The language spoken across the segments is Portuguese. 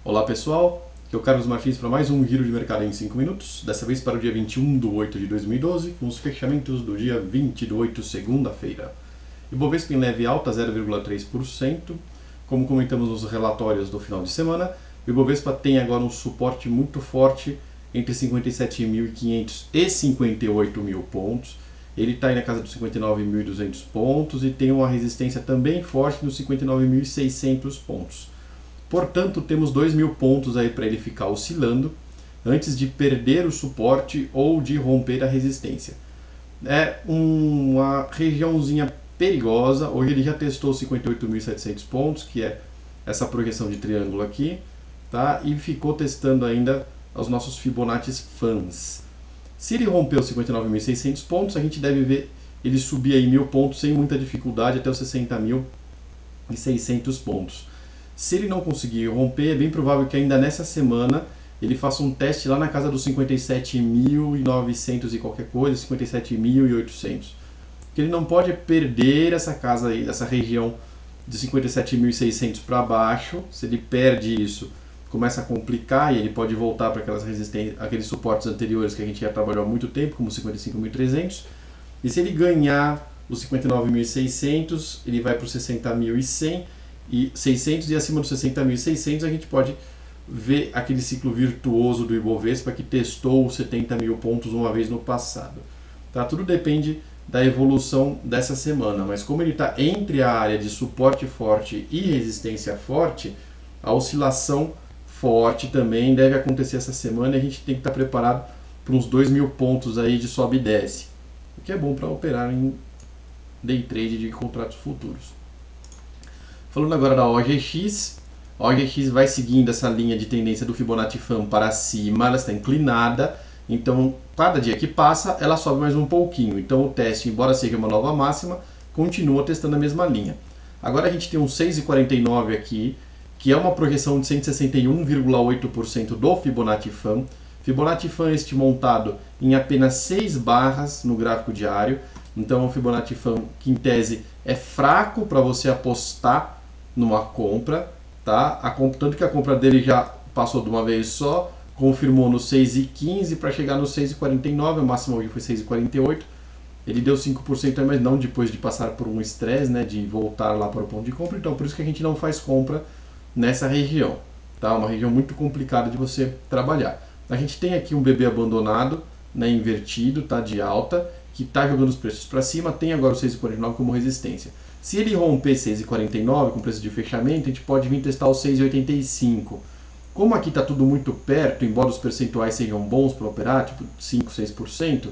Olá pessoal, aqui é o Carlos Martins para mais um giro de mercado em 5 minutos, dessa vez para o dia 21/8/2012, com os fechamentos do dia 20/8, segunda-feira. Ibovespa em leve alta, 0,3%, como comentamos nos relatórios do final de semana, o Ibovespa tem agora um suporte muito forte entre 57.500 e 58.000 pontos, ele está aí na casa dos 59.200 pontos e tem uma resistência também forte nos 59.600 pontos. Portanto, temos 2.000 pontos aí para ele ficar oscilando antes de perder o suporte ou de romper a resistência. É uma regiãozinha perigosa. Hoje ele já testou 58.700 pontos, que é essa projeção de triângulo aqui, tá? E ficou testando ainda os nossos Fibonacci fãs. Se ele romper os 59.600 pontos, a gente deve ver ele subir aí 1.000 pontos sem muita dificuldade até os 60.600 pontos. Se ele não conseguir romper, é bem provável que ainda nessa semana ele faça um teste lá na casa dos 57.900 e qualquer coisa, 57.800. Porque ele não pode perder essa casa aí, essa região de 57.600 para baixo. Se ele perde isso, começa a complicar e ele pode voltar para aquelas resistências, aqueles suportes anteriores que a gente já trabalhou há muito tempo, como 55.300. E se ele ganhar os 59.600, ele vai para os 60.100 e 600, e acima dos 60.600 a gente pode ver aquele ciclo virtuoso do Ibovespa que testou os 70.000 pontos uma vez no passado. Tá? Tudo depende da evolução dessa semana, mas como ele está entre a área de suporte forte e resistência forte, a oscilação forte também deve acontecer essa semana e a gente tem que estar preparado para uns 2.000 pontos aí de sobe e desce, o que é bom para operar em day trade de contratos futuros. Falando agora da OGX, a OGX vai seguindo essa linha de tendência do Fibonacci Fan para cima, ela está inclinada, então cada dia que passa ela sobe mais um pouquinho, então o teste, embora seja uma nova máxima, continua testando a mesma linha. Agora a gente tem um 6,49 aqui, que é uma projeção de 161,8% do Fibonacci Fan. Fibonacci Fan este montado em apenas 6 barras no gráfico diário, então é um Fibonacci Fan que em tese é fraco para você apostar numa compra, tá? Tanto que a compra dele já passou de uma vez só, confirmou no 6,15 para chegar no 6,49, a máxima hoje foi 6,48. Ele deu 5%, mas não depois de passar por um estresse, né, de voltar lá para o ponto de compra, então por isso que a gente não faz compra nessa região, tá? Uma região muito complicada de você trabalhar. A gente tem aqui um BB abandonado, né, invertido, tá, de alta, que está jogando os preços para cima, tem agora o 6,49 como resistência. Se ele romper 6,49 com preço de fechamento, a gente pode vir testar o 6,85. Como aqui está tudo muito perto, embora os percentuais sejam bons para operar, tipo 5, 6%,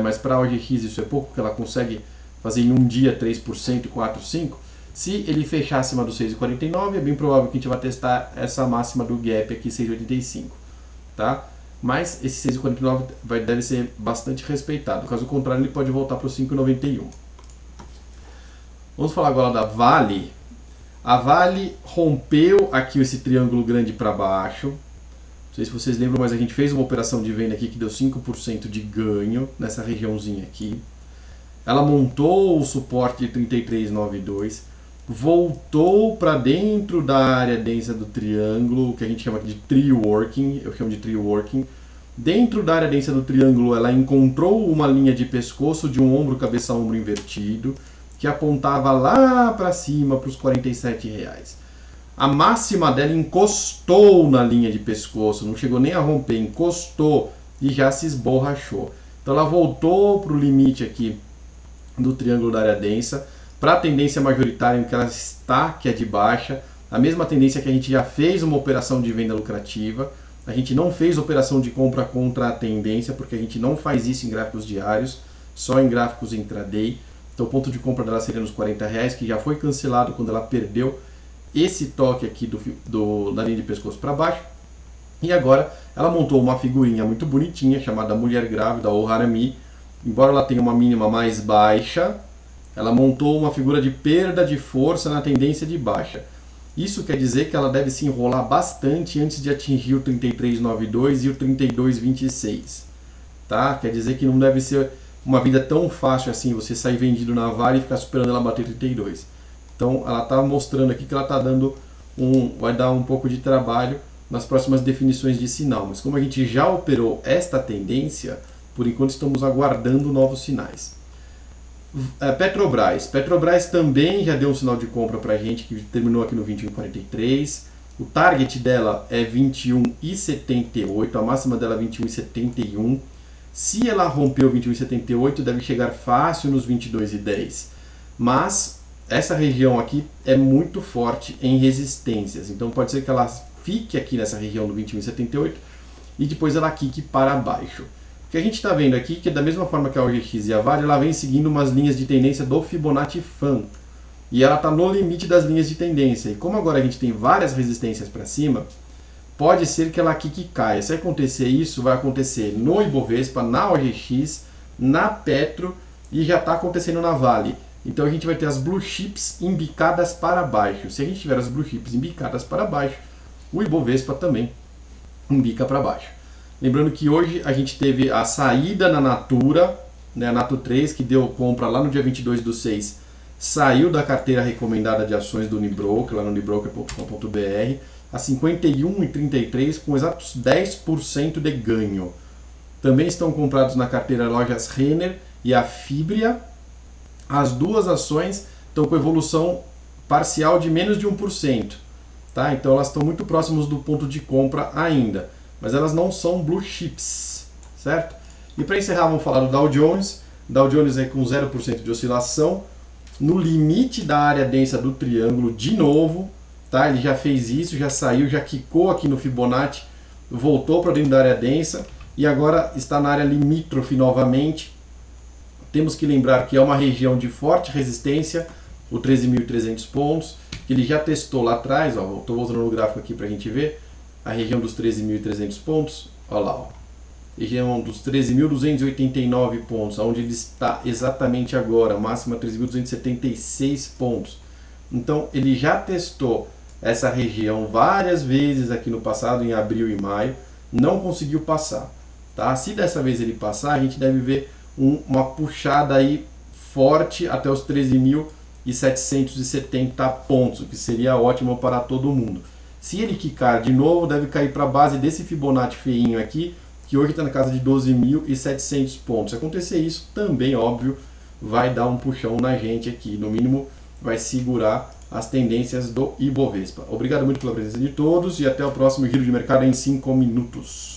mas para a OGX isso é pouco, porque ela consegue fazer em um dia 3%, 4, 5%. Se ele fechar acima do 6,49, é bem provável que a gente vai testar essa máxima do gap aqui, 6,85. Tá? Mas esse 6,49 deve ser bastante respeitado. Caso contrário, ele pode voltar para o 5,91. Vamos falar agora da Vale. A Vale rompeu aqui esse triângulo grande para baixo. Não sei se vocês lembram, mas a gente fez uma operação de venda aqui que deu 5% de ganho nessa regiãozinha aqui. Ela montou o suporte de 33,92, voltou para dentro da área densa do triângulo, que a gente chama de tree working, eu chamo de tree working. Dentro da área densa do triângulo, ela encontrou uma linha de pescoço de um ombro, cabeça, ombro invertido, que apontava lá para cima, para os R$47. A máxima dela encostou na linha de pescoço, não chegou nem a romper, encostou e já se esborrachou. Então ela voltou para o limite aqui do triângulo da área densa, para a tendência majoritária em que ela está, que é de baixa, a mesma tendência que a gente já fez uma operação de venda lucrativa. A gente não fez operação de compra contra a tendência, porque a gente não faz isso em gráficos diários, só em gráficos intraday. Então o ponto de compra dela seria nos R$40, que já foi cancelado quando ela perdeu esse toque aqui da linha de pescoço para baixo. E agora ela montou uma figurinha muito bonitinha, chamada Mulher Grávida ou Harami. Embora ela tenha uma mínima mais baixa, ela montou uma figura de perda de força na tendência de baixa. Isso quer dizer que ela deve se enrolar bastante antes de atingir o 33,92 e o 32,26. Tá? Quer dizer que não deve ser uma vida tão fácil assim, você sair vendido na Vale e ficar esperando ela bater 32. Então ela está mostrando aqui que ela está dando vai dar um pouco de trabalho, nas próximas definições de sinal. Mas como a gente já operou esta tendência, por enquanto estamos aguardando novos sinais. Petrobras também já deu um sinal de compra para a gente, que terminou aqui no 21,43. O target dela é 21,78, a máxima dela é 21,71. Se ela rompeu 21,78, deve chegar fácil nos 22,10. Mas essa região aqui é muito forte em resistências, então pode ser que ela fique aqui nessa região do 21,78 e depois ela quique para baixo. O que a gente está vendo aqui, que da mesma forma que a OGX e a Vale, ela vem seguindo umas linhas de tendência do Fibonacci Fan. E ela está no limite das linhas de tendência. E como agora a gente tem várias resistências para cima, pode ser que ela quique caia. Se acontecer isso, vai acontecer no Ibovespa, na OGX, na Petro e já está acontecendo na Vale. Então a gente vai ter as Blue Chips embicadas para baixo. Se a gente tiver as Blue Chips embicadas para baixo, o Ibovespa também embica para baixo. Lembrando que hoje a gente teve a saída na Natura, né, a Natu 3, que deu compra lá no dia 22/6, saiu da carteira recomendada de ações do Unibroker, lá no unibroker.com.br, a 51,33 com exatos 10% de ganho. Também estão comprados na carteira lojas Renner e a Fibria. As duas ações estão com evolução parcial de menos de 1%. Tá? Então elas estão muito próximas do ponto de compra ainda, mas elas não são blue chips, certo? E para encerrar, vamos falar do Dow Jones. Dow Jones é com 0% de oscilação, no limite da área densa do triângulo de novo, tá? Ele já fez isso, já saiu, já quicou aqui no Fibonacci, voltou para dentro da área densa e agora está na área limítrofe novamente. Temos que lembrar que é uma região de forte resistência, o 13.300 pontos, que ele já testou lá atrás, estou voltando no gráfico aqui para a gente ver, a região dos 13.300 pontos, olha lá, ó. Região dos 13.289 pontos, onde ele está exatamente agora, máxima 13.276 pontos. Então ele já testou essa região várias vezes aqui no passado, em abril e maio, não conseguiu passar. Tá? Se dessa vez ele passar, a gente deve ver uma puxada aí forte até os 13.770 pontos, o que seria ótimo para todo mundo. Se ele quicar de novo, deve cair para a base desse Fibonacci feinho aqui, que hoje está na casa de 12.700 pontos. Se acontecer isso, também, óbvio, vai dar um puxão na gente aqui. No mínimo, vai segurar as tendências do Ibovespa. Obrigado muito pela presença de todos e até o próximo Giro de Mercado em 5 minutos.